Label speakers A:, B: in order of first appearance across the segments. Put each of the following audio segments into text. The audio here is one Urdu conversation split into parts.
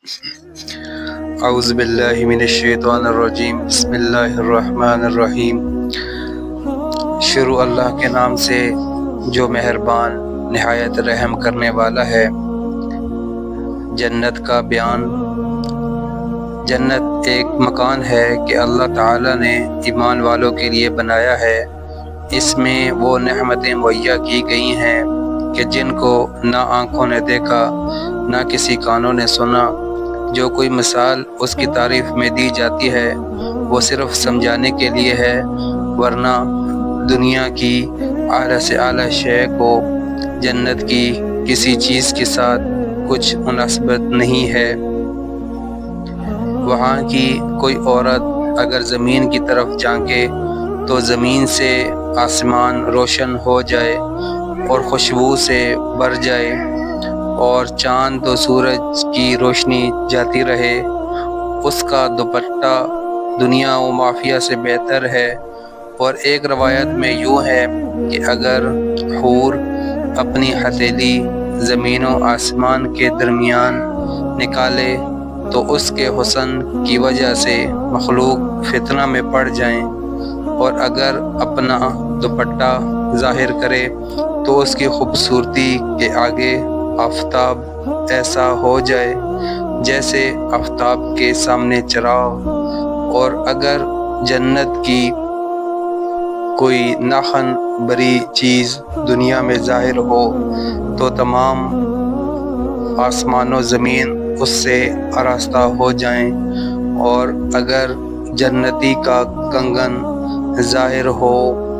A: اعوذ باللہ من الشیطان الرجیم، بسم اللہ الرحمن الرحیم۔ شروع اللہ کے نام سے جو مہربان نہایت رحم کرنے والا ہے۔ جنت کا بیان۔ جنت ایک مکان ہے کہ اللہ تعالیٰ نے ایمان والوں کے لیے بنایا ہے۔ اس میں وہ نعمتیں مہیا کی گئی ہیں کہ جن کو نہ آنکھوں نے دیکھا نہ کسی کانوں نے سنا۔ جو کوئی مثال اس کی تعریف میں دی جاتی ہے وہ صرف سمجھانے کے لیے ہے، ورنہ دنیا کی اعلیٰ سے اعلیٰ شے کو جنت کی کسی چیز کے ساتھ کچھ مناسبت نہیں ہے۔ وہاں کی کوئی عورت اگر زمین کی طرف جھانکے تو زمین سے آسمان روشن ہو جائے اور خوشبو سے بھر جائے، اور چاند و سورج کی روشنی جاتی رہے۔ اس کا دوپٹہ دنیا و مافیہ سے بہتر ہے۔ اور ایک روایت میں یوں ہے کہ اگر حور اپنی ہتھیلی زمین و آسمان کے درمیان نکالے تو اس کے حسن کی وجہ سے مخلوق فتنہ میں پڑ جائیں، اور اگر اپنا دوپٹہ ظاہر کرے تو اس کی خوبصورتی کے آگے آفتاب ایسا ہو جائے جیسے آفتاب کے سامنے چراغ۔ اور اگر جنت کی کوئی ناخن بری چیز دنیا میں ظاہر ہو تو تمام آسمان و زمین اس سے آراستہ ہو جائیں، اور اگر جنتی کا کنگن ظاہر ہو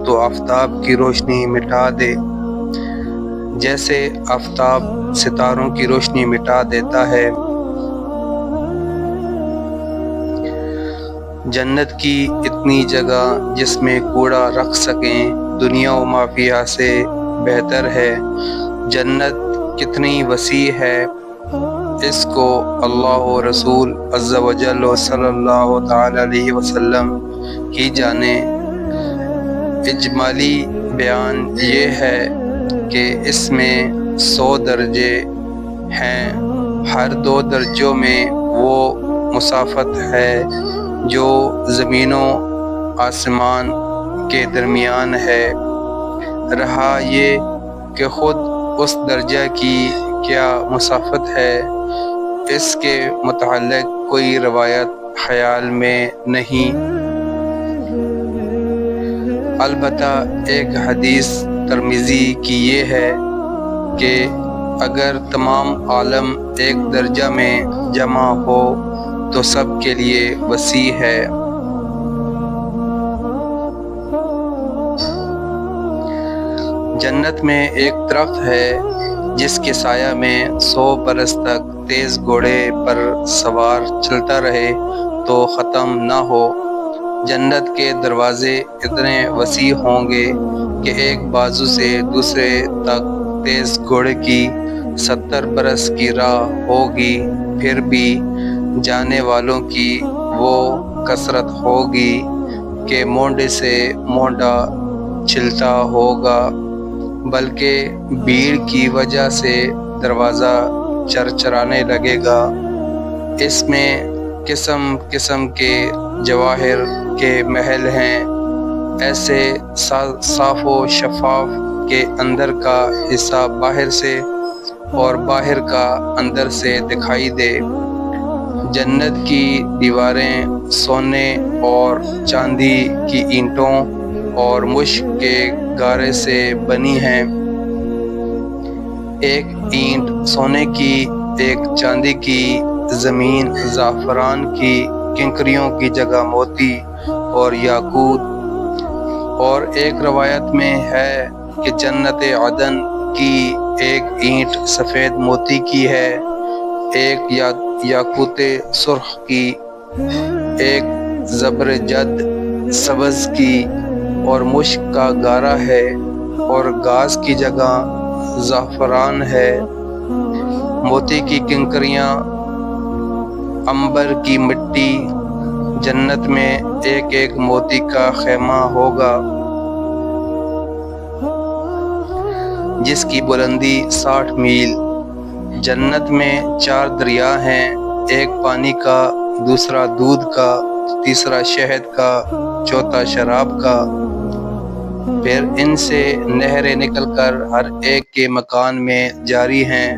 A: تو آفتاب کی روشنی مٹا دے، جیسے آفتاب ستاروں کی روشنی مٹا دیتا ہے۔ جنت کی اتنی جگہ جس میں کوڑا رکھ سکیں دنیا و مافیہ سے بہتر ہے۔ جنت کتنی وسیع ہے اس کو اللہ و رسول عز و جل و صلی اللہ تعالی علیہ وسلم کی جانے۔ اجمالی بیان یہ ہے کہ اس میں 100 درجے ہیں۔ ہر 2 درجوں میں وہ مسافت ہے جو زمین و آسمان کے درمیان ہے۔ رہا یہ کہ خود اس درجہ کی کیا مسافت ہے، اس کے متعلق کوئی روایت خیال میں نہیں۔ البتہ ایک حدیث ترمذی کی یہ ہے کہ اگر تمام عالم ایک درجہ میں جمع ہو تو سب کے لیے وسیع ہے۔ جنت میں ایک درخت ہے جس کے سایہ میں 100 برس تک تیز گھوڑے پر سوار چلتا رہے تو ختم نہ ہو۔ جنت کے دروازے اتنے وسیع ہوں گے کہ ایک بازو سے دوسرے تک تیز گھوڑے کی 70 برس کی راہ ہوگی، پھر بھی جانے والوں کی وہ کثرت ہوگی کہ مونڈے سے مونڈا چلتا ہوگا، بلکہ بھیڑ کی وجہ سے دروازہ چرچرانے لگے گا۔ اس میں قسم قسم کے جواہر کے محل ہیں، ایسے صاف و شفاف کہ اندر کا حصہ باہر سے اور باہر کا اندر سے دکھائی دے۔ جنت کی دیواریں سونے اور چاندی کی اینٹوں اور مشک کے گارے سے بنی ہیں، ایک اینٹ سونے کی، ایک چاندی کی، زمین زعفران کی، کنکریوں کی جگہ موتی اور یاقوت۔ اور ایک روایت میں ہے کہ جنت عدن کی ایک اینٹ سفید موتی کی ہے، ایک یاقوت سرخ کی، ایک زبرجد سبز کی، اور مشک کا گارا ہے، اور گاز کی جگہ زعفران ہے۔ موتی کی کنکریاں، عنبر کی مٹی۔ جنت میں ایک ایک موتی کا خیمہ ہوگا جس کی بلندی 60 میل۔ جنت میں 4 دریا ہیں، ایک پانی کا، دوسرا دودھ کا، تیسرا شہد کا، چوتھا شراب کا۔ پھر ان سے نہریں نکل کر ہر ایک کے مکان میں جاری ہیں۔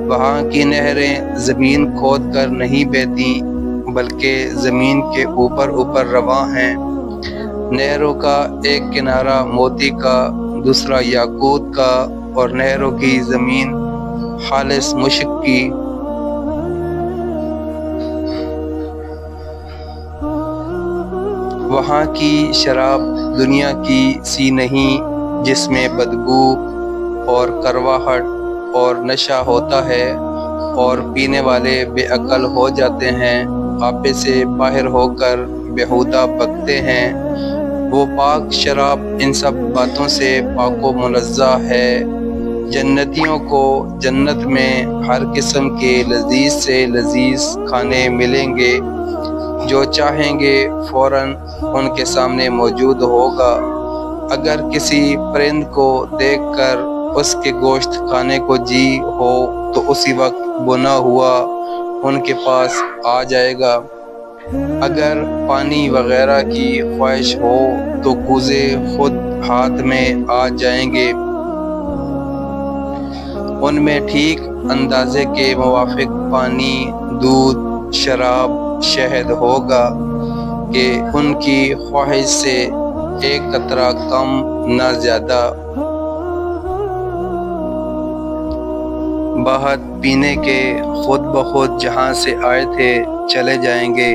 A: وہاں کی نہریں زمین کھود کر نہیں بہتی بلکہ زمین کے اوپر اوپر رواں ہیں۔ نہروں کا ایک کنارہ موتی کا، دوسرا یاقوت کا، اور نہروں کی زمین خالص مشک کی۔ وہاں کی شراب دنیا کی سی نہیں جس میں بدبو اور کرواہٹ اور نشہ ہوتا ہے اور پینے والے بے عقل ہو جاتے ہیں، آپے سے باہر ہو کر بیہودہ بکتے ہیں۔ وہ پاک شراب ان سب باتوں سے پاک و منزہ ہے۔ جنتیوں کو جنت میں ہر قسم کے لذیذ سے لذیذ کھانے ملیں گے، جو چاہیں گے فوراً ان کے سامنے موجود ہوگا۔ اگر کسی پرند کو دیکھ کر اس کے گوشت کھانے کو جی ہو تو اسی وقت بنا ہوا ان کے پاس آ جائے گا۔ اگر پانی وغیرہ کی خواہش ہو تو کوزے خود ہاتھ میں آ جائیں گے۔ ان میں ٹھیک اندازے کے موافق پانی، دودھ، شراب، شہد ہوگا کہ ان کی خواہش سے ایک قطرہ کم نہ زیادہ۔ بہت پینے کے خود بخود جہاں سے آئے تھے چلے جائیں گے۔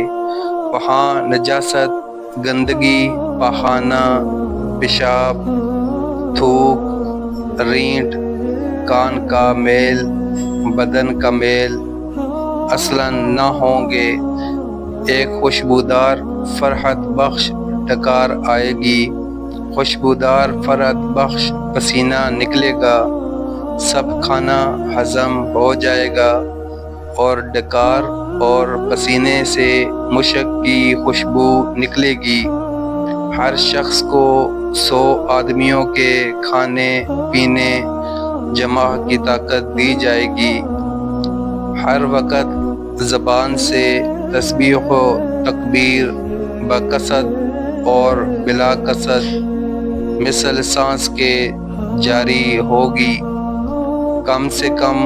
A: وہاں نجاست، گندگی، پاخانہ، پیشاب، تھوک، رینٹ، کان کا میل، بدن کا میل اصلاً نہ ہوں گے۔ ایک خوشبودار فرحت بخش ڈکار آئے گی، خوشبودار فرحت بخش پسینہ نکلے گا، سب کھانا ہضم ہو جائے گا اور ڈکار اور پسینے سے مشک کی خوشبو نکلے گی۔ ہر شخص کو 100 آدمیوں کے کھانے پینے جمع کی طاقت دی جائے گی۔ ہر وقت زبان سے تسبیح و تکبیر بکثرت اور بلا کثرت مثل سانس کے جاری ہوگی۔ کم سے کم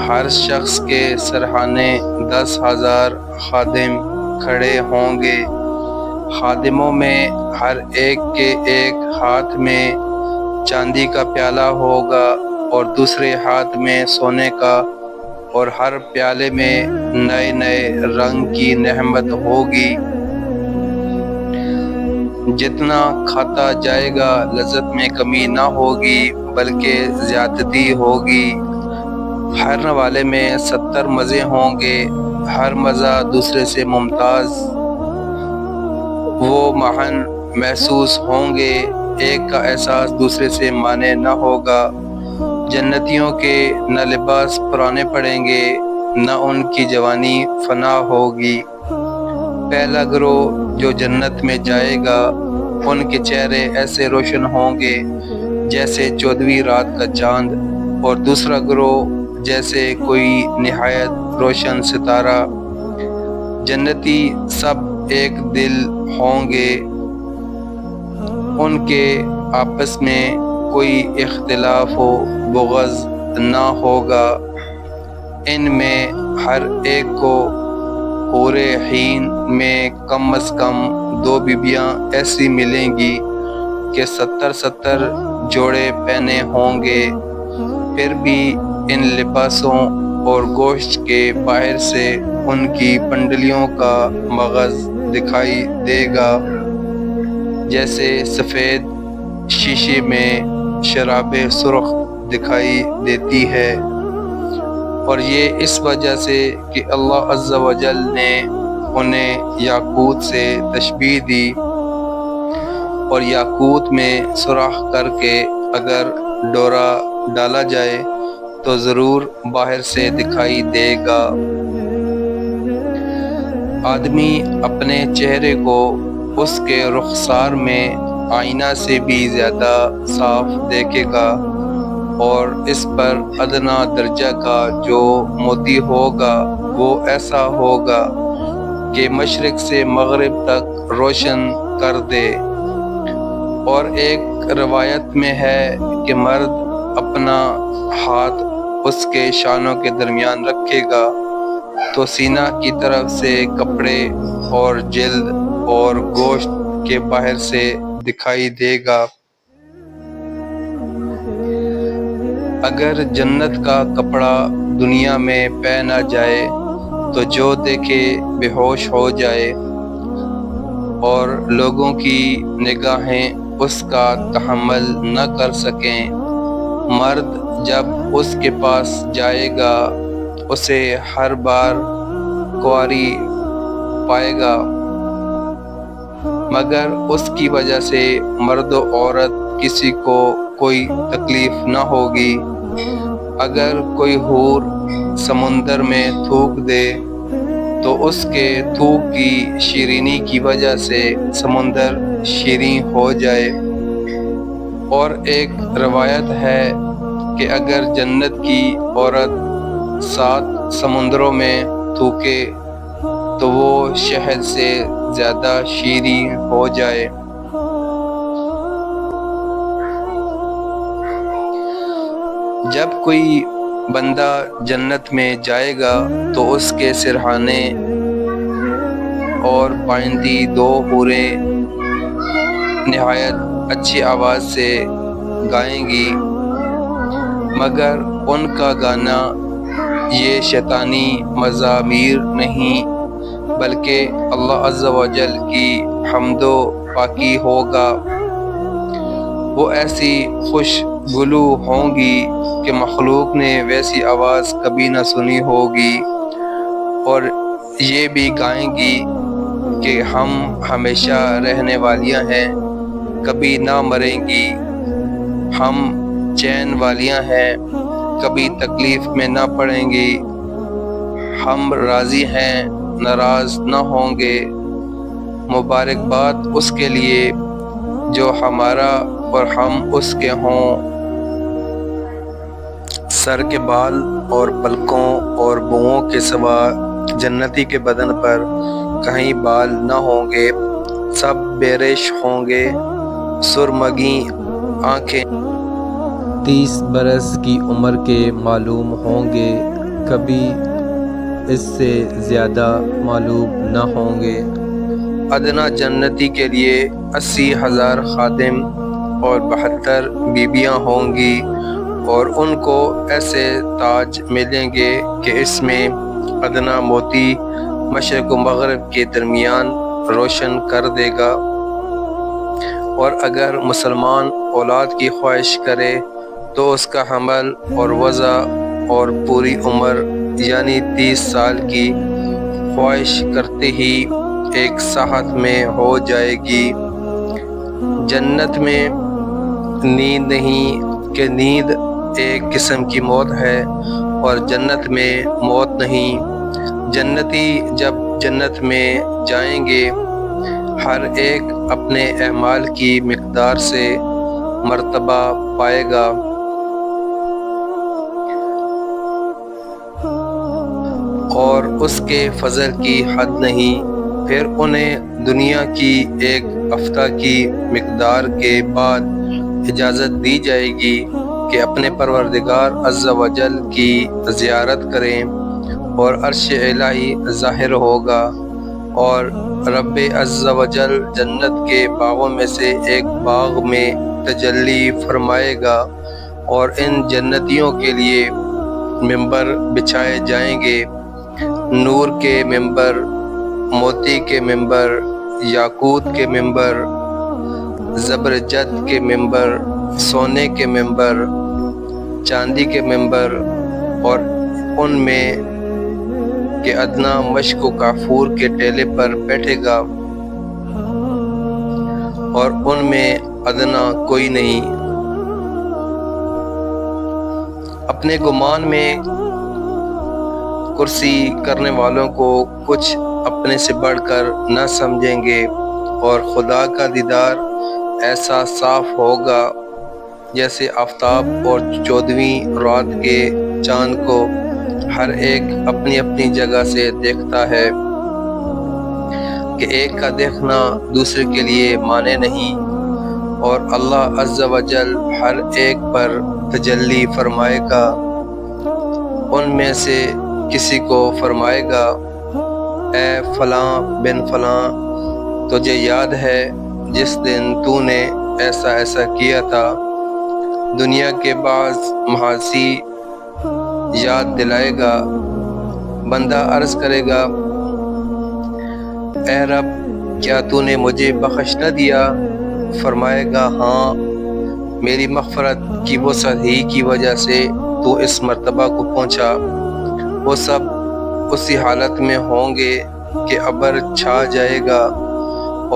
A: ہر شخص کے سرہانے 10,000 خادم کھڑے ہوں گے۔ خادموں میں ہر ایک کے ایک ہاتھ میں چاندی کا پیالہ ہوگا اور دوسرے ہاتھ میں سونے کا، اور ہر پیالے میں نئے نئے رنگ کی نعمت ہوگی۔ جتنا کھاتا جائے گا لذت میں کمی نہ ہوگی بلکہ زیادتی ہوگی۔ ہر نوالے میں 70 مزے ہوں گے، ہر مزہ دوسرے سے ممتاز۔ وہ محن محسوس ہوں گے، ایک کا احساس دوسرے سے مانے نہ ہوگا۔ جنتیوں کے نہ لباس پرانے پڑیں گے، نہ ان کی جوانی فنا ہوگی۔ پہلا گروہ جو جنت میں جائے گا ان کے چہرے ایسے روشن ہوں گے جیسے 14ویں رات کا چاند، اور دوسرا گروہ جیسے کوئی نہایت روشن ستارہ۔ جنتی سب ایک دل ہوں گے، ان کے آپس میں کوئی اختلاف و بغض نہ ہوگا۔ ان میں ہر ایک کو حور عین میں کم از کم 2 بیویاں ایسی ملیں گی کہ 70 جوڑے پہنے ہوں گے، پھر بھی ان لباسوں اور گوشت کے باہر سے ان کی پنڈلیوں کا مغز دکھائی دے گا، جیسے سفید شیشے میں شراب سرخ دکھائی دیتی ہے۔ اور یہ اس وجہ سے کہ اللہ عز و جل نے انہیں یاقوت سے تشبیہ دی، اور یاقوت میں سوراخ کر کے اگر ڈورا ڈالا جائے تو ضرور باہر سے دکھائی دے گا۔ آدمی اپنے چہرے کو اس کے رخسار میں آئینہ سے بھی زیادہ صاف دیکھے گا، اور اس پر ادنا درجہ کا جو موتی ہوگا وہ ایسا ہوگا کہ مشرق سے مغرب تک روشن کر دے۔ اور ایک روایت میں ہے کہ مرد اپنا ہاتھ اس کے شانوں کے درمیان رکھے گا تو سینہ کی طرف سے کپڑے اور جلد اور گوشت کے باہر سے دکھائی دے گا۔ اگر جنت کا کپڑا دنیا میں پہنا جائے تو جو دیکھے بے ہوش ہو جائے اور لوگوں کی نگاہیں اس کا تحمل نہ کر سکیں۔ مرد جب اس کے پاس جائے گا اسے ہر بار کنواری پائے گا، مگر اس کی وجہ سے مرد و عورت کسی کو کوئی تکلیف نہ ہوگی۔ اگر کوئی حور سمندر میں تھوک دے تو اس کے تھوک کی شیرینی کی وجہ سے سمندر شیریں ہو جائے۔ اور ایک روایت ہے کہ اگر جنت کی عورت 7 سمندروں میں تھوکے تو وہ شہد سے زیادہ شیریں ہو جائے۔ جب کوئی بندہ جنت میں جائے گا تو اس کے سرہانے اور پائندی 2 حوریں نہایت اچھی آواز سے گائیں گی، مگر ان کا گانا یہ شیطانی مزامیر نہیں بلکہ اللہ عز و جل کی حمد و پاکی ہوگا۔ وہ ایسی خوش گلو ہوں گی کہ مخلوق نے ویسی آواز کبھی نہ سنی ہوگی، اور یہ بھی گائیں گی کہ ہم ہمیشہ رہنے والیاں ہیں، کبھی نہ مریں گی، ہم چین والیاں ہیں، کبھی تکلیف میں نہ پڑیں گی، ہم راضی ہیں، ناراض نہ ہوں گے۔ مبارکباد اس کے لیے جو ہمارا اور ہم اس کے ہوں۔ سر کے بال اور پلکوں اور بوؤں کے سوا جنتی کے بدن پر کہیں بال نہ ہوں گے، سب بے ریش ہوں گے، سرمگی آنکھیں
B: 30 برس کی عمر کے معلوم ہوں گے، کبھی اس سے زیادہ معلوم نہ ہوں گے۔
A: ادنا جنتی کے لیے 80,000 خادم اور 72 بیویاں ہوں گی، اور ان کو ایسے تاج ملیں گے کہ اس میں ادنا موتی مشرق و مغرب کے درمیان روشن کر دے گا۔ اور اگر مسلمان اولاد کی خواہش کرے تو اس کا حمل اور وضع اور پوری عمر یعنی 30 سال کی خواہش کرتے ہی 1 ساعت میں ہو جائے گی۔ جنت میں نیند نہیں کہ نیند ایک قسم کی موت ہے، اور جنت میں موت نہیں۔ جنتی جب جنت میں جائیں گے ہر ایک اپنے اعمال کی مقدار سے مرتبہ پائے گا، اور اس کے فضل کی حد نہیں۔ پھر انہیں دنیا کی 1 ہفتہ کی مقدار کے بعد اجازت دی جائے گی کہ اپنے پروردگار عز و جل کی زیارت کریں، اور عرش الہی ظاہر ہوگا، اور رب عز و جل جنت کے باغوں میں سے ایک باغ میں تجلی فرمائے گا، اور ان جنتیوں کے لیے ممبر بچھائے جائیں گے، نور کے ممبر، موتی کے ممبر، یاقوت کے ممبر، زبرجد کے ممبر، سونے کے ممبر، چاندی کے ممبر، اور ان میں کہ ادنا مشک و کافور کے ٹیلے پر بیٹھے گا، اور ان میں ادنا کوئی نہیں۔ اپنے گمان میں کرسی کرنے والوں کو کچھ اپنے سے بڑھ کر نہ سمجھیں گے، اور خدا کا دیدار ایسا صاف ہوگا جیسے آفتاب اور 14ویں رات کے چاند کو ہر ایک اپنی اپنی جگہ سے دیکھتا ہے کہ ایک کا دیکھنا دوسرے کے لیے مانے نہیں، اور اللہ عز و جل ہر ایک پر تجلی فرمائے گا، ان میں سے کسی کو فرمائے گا اے فلاں بن فلاں، تجھے یاد ہے جس دن تو نے ایسا ایسا کیا تھا۔ دنیا کے بعض محاسی یاد دلائے گا، بندہ عرض کرے گا اے رب کیا تو نے مجھے بخش نہ دیا؟ فرمائے گا ہاں، میری مغفرت کی وسعت ہی کی وجہ سے تو اس مرتبہ کو پہنچا۔ وہ سب اسی حالت میں ہوں گے کہ ابر چھا جائے گا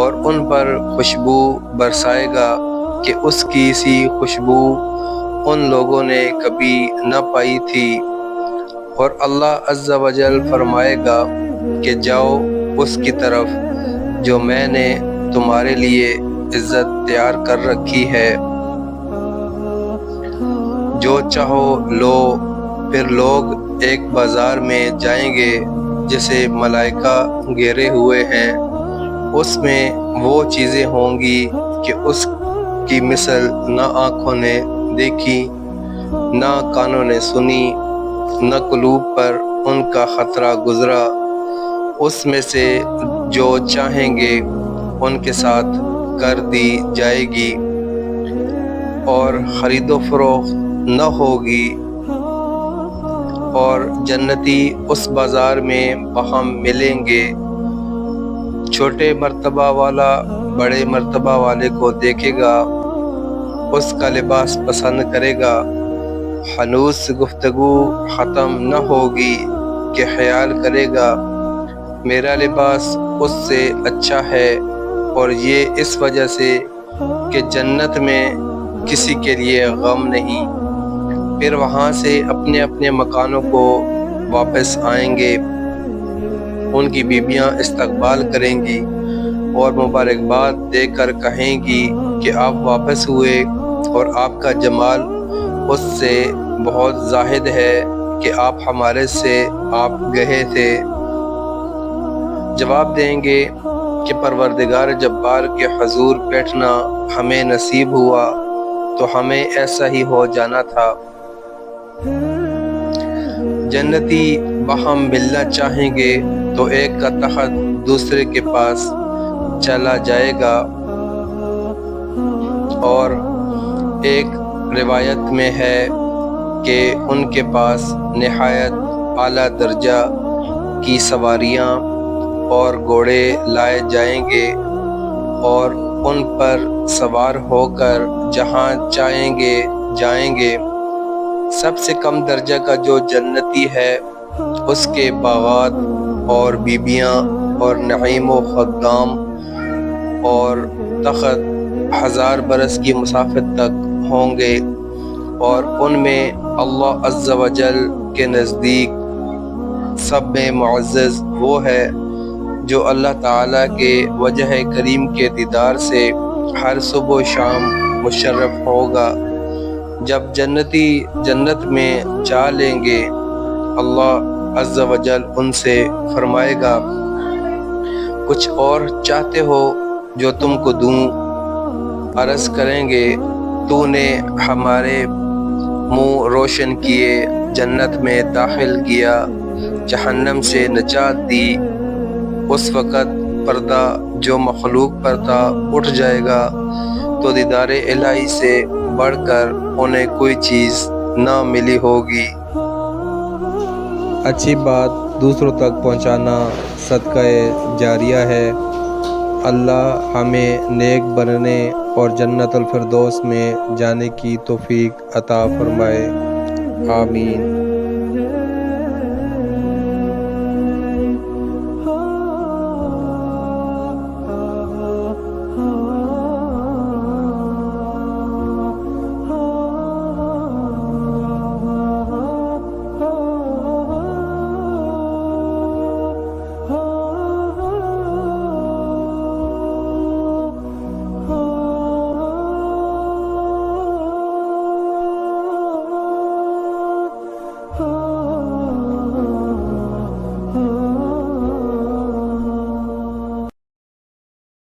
A: اور ان پر خوشبو برسائے گا کہ اس کی سی خوشبو ان لوگوں نے کبھی نہ پائی تھی، اور اللہ عز و جل فرمائے گا کہ جاؤ اس کی طرف جو میں نے تمہارے لیے عزت تیار کر رکھی ہے، جو چاہو لو۔ پھر لوگ ایک بازار میں جائیں گے جسے ملائکہ گھیرے ہوئے ہیں، اس میں وہ چیزیں ہوں گی کہ اس کی مثل نہ آنکھوں نے دیکھی، نہ کانوں نے سنی، نہ قلوب پر ان کا خطرہ گزرا۔ اس میں سے جو چاہیں گے ان کے ساتھ کر دی جائے گی، اور خرید و فروخت نہ ہوگی، اور جنتی اس بازار میں باہم ملیں گے۔ چھوٹے مرتبہ والا بڑے مرتبہ والے کو دیکھے گا، اس کا لباس پسند کرے گا۔ ہنوز گفتگو ختم نہ ہوگی کہ خیال کرے گا میرا لباس اس سے اچھا ہے، اور یہ اس وجہ سے کہ جنت میں کسی کے لیے غم نہیں۔ پھر وہاں سے اپنے اپنے مکانوں کو واپس آئیں گے، ان کی بیویاں استقبال کریں گی اور مبارکباد دے کر کہیں گی کہ آپ واپس ہوئے اور آپ کا جمال اس سے بہت زاہد ہے کہ آپ ہمارے سے آپ گئے تھے۔ جواب دیں گے کہ پروردگار جبار کے حضور بیٹھنا ہمیں نصیب ہوا تو ہمیں ایسا ہی ہو جانا تھا۔ جنتی باہم ملنا چاہیں گے تو ایک کا تخت دوسرے کے پاس چلا جائے گا، اور ایک روایت میں ہے کہ ان کے پاس نہایت اعلیٰ درجہ کی سواریاں اور گھوڑے لائے جائیں گے، اور ان پر سوار ہو کر جہاں چاہیں گے جائیں گے۔ سب سے کم درجہ کا جو جنتی ہے اس کے باغات اور بیبیاں اور نعیم و خدام اور تخت 1000 برس کی مسافت تک ہوں گے، اور ان میں اللہ عز و جل کے نزدیک سب میں معزز وہ ہے جو اللہ تعالیٰ کے وجہ کریم کے دیدار سے ہر صبح و شام مشرف ہوگا۔ جب جنتی جنت میں جا لیں گے، اللہ عز و جل ان سے فرمائے گا کچھ اور چاہتے ہو جو تم کو دوں؟ عرض کریں گے تو نے ہمارے منہ روشن کیے، جنت میں داخل کیا، جہنم سے نجات دی۔ اس وقت پردہ جو مخلوق پر تھا اٹھ جائے گا، تو دیدار الہی سے بڑھ کر انہیں کوئی چیز نہ ملی ہوگی۔
B: اچھی بات دوسروں تک پہنچانا صدقہ جاریہ ہے۔ اللہ ہمیں نیک بننے اور جنت الفردوس میں جانے کی توفیق عطا فرمائے، آمین۔